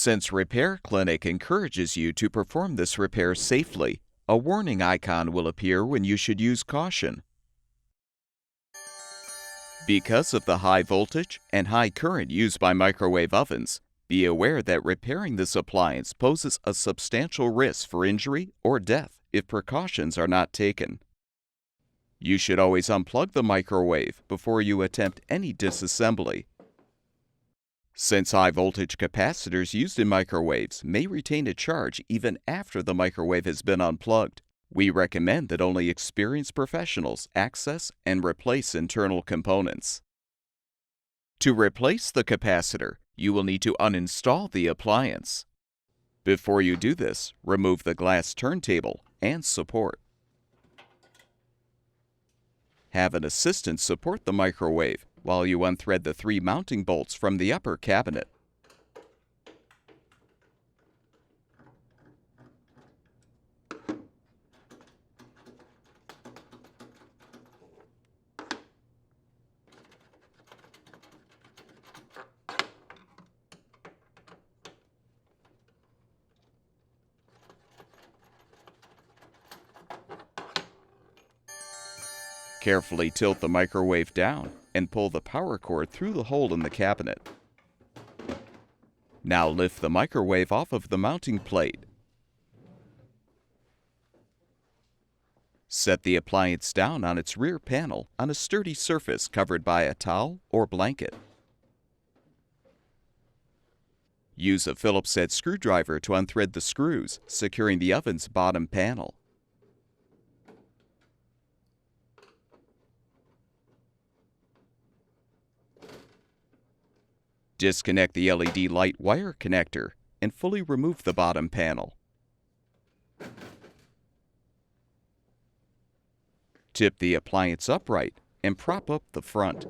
Since Repair Clinic encourages you to perform this repair safely, a warning icon will appear when you should use caution. Because of the high voltage and high current used by microwave ovens, be aware that repairing this appliance poses a substantial risk for injury or death if precautions are not taken. You should always unplug the microwave before you attempt any disassembly. Since high-voltage capacitors used in microwaves may retain a charge even after the microwave has been unplugged, we recommend that only experienced professionals access and replace internal components. To replace the capacitor, you will need to uninstall the appliance. Before you do this, remove the glass turntable and support. Have an assistant support the microwave while you unthread the 3 mounting bolts from the upper cabinet. Carefully tilt the microwave down and pull the power cord through the hole in the cabinet. Now lift the microwave off of the mounting plate. Set the appliance down on its rear panel on a sturdy surface covered by a towel or blanket. Use a Phillips head screwdriver to unthread the screws, securing the oven's bottom panel. Disconnect the LED light wire connector and fully remove the bottom panel. Tip the appliance upright and prop up the front.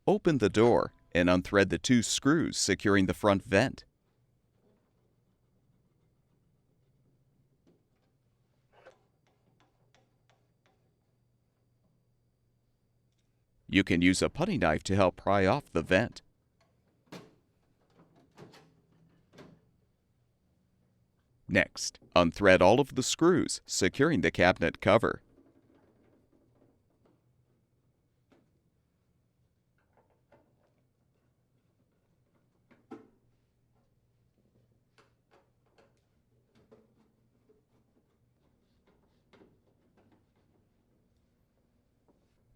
Open the door and unthread the 2 screws securing the front vent. You can use a putty knife to help pry off the vent. Next, unthread all of the screws, securing the cabinet cover.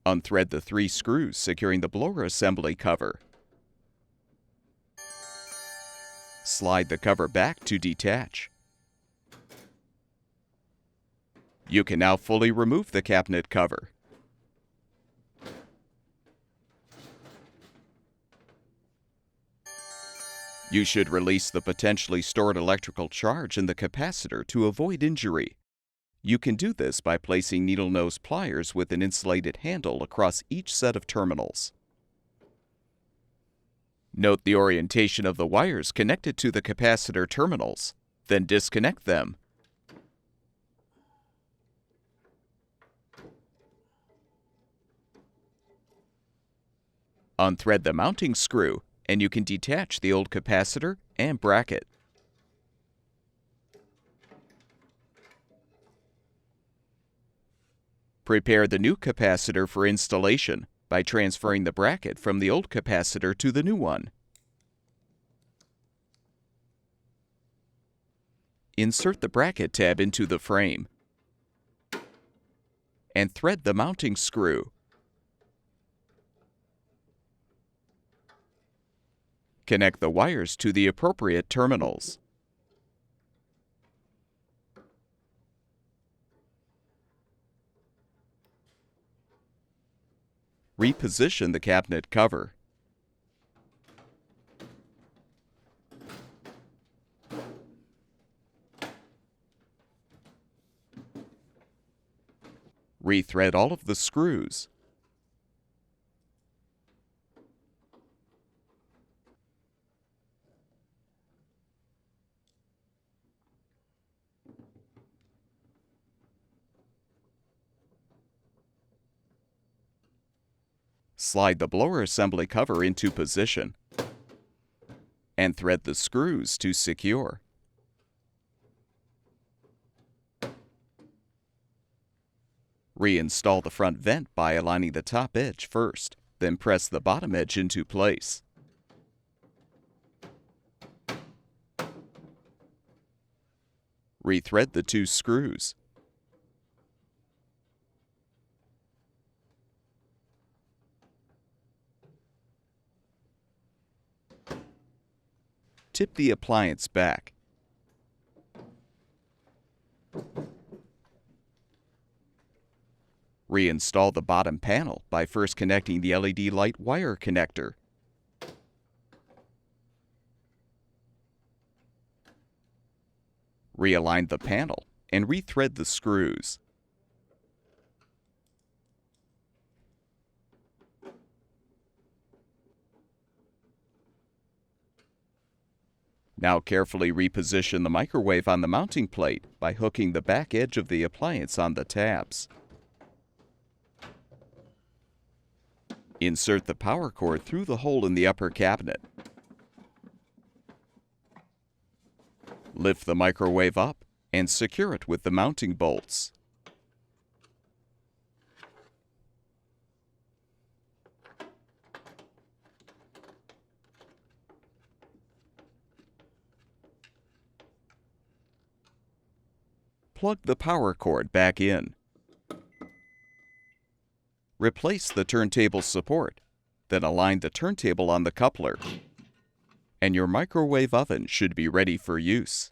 Unthread the 3 screws securing the blower assembly cover. Slide the cover back to detach. You can now fully remove the cabinet cover. You should release the potentially stored electrical charge in the capacitor to avoid injury. You can do this by placing needle nose pliers with an insulated handle across each set of terminals. Note the orientation of the wires connected to the capacitor terminals, then disconnect them. Unthread the mounting screw, and you can detach the old capacitor and bracket. Prepare the new capacitor for installation by transferring the bracket from the old capacitor to the new one. Insert the bracket tab into the frame and thread the mounting screw. Connect the wires to the appropriate terminals. Reposition the cabinet cover. Rethread all of the screws. Slide the blower assembly cover into position and thread the screws to secure. Reinstall the front vent by aligning the top edge first, then press the bottom edge into place. Rethread the 2 screws. Tip the appliance back. Reinstall the bottom panel by first connecting the LED light wire connector. Realign the panel and rethread the screws. Now carefully reposition the microwave on the mounting plate by hooking the back edge of the appliance on the tabs. Insert the power cord through the hole in the upper cabinet. Lift the microwave up and secure it with the mounting bolts. Plug the power cord back in. Replace the turntable support, then align the turntable on the coupler, and your microwave oven should be ready for use.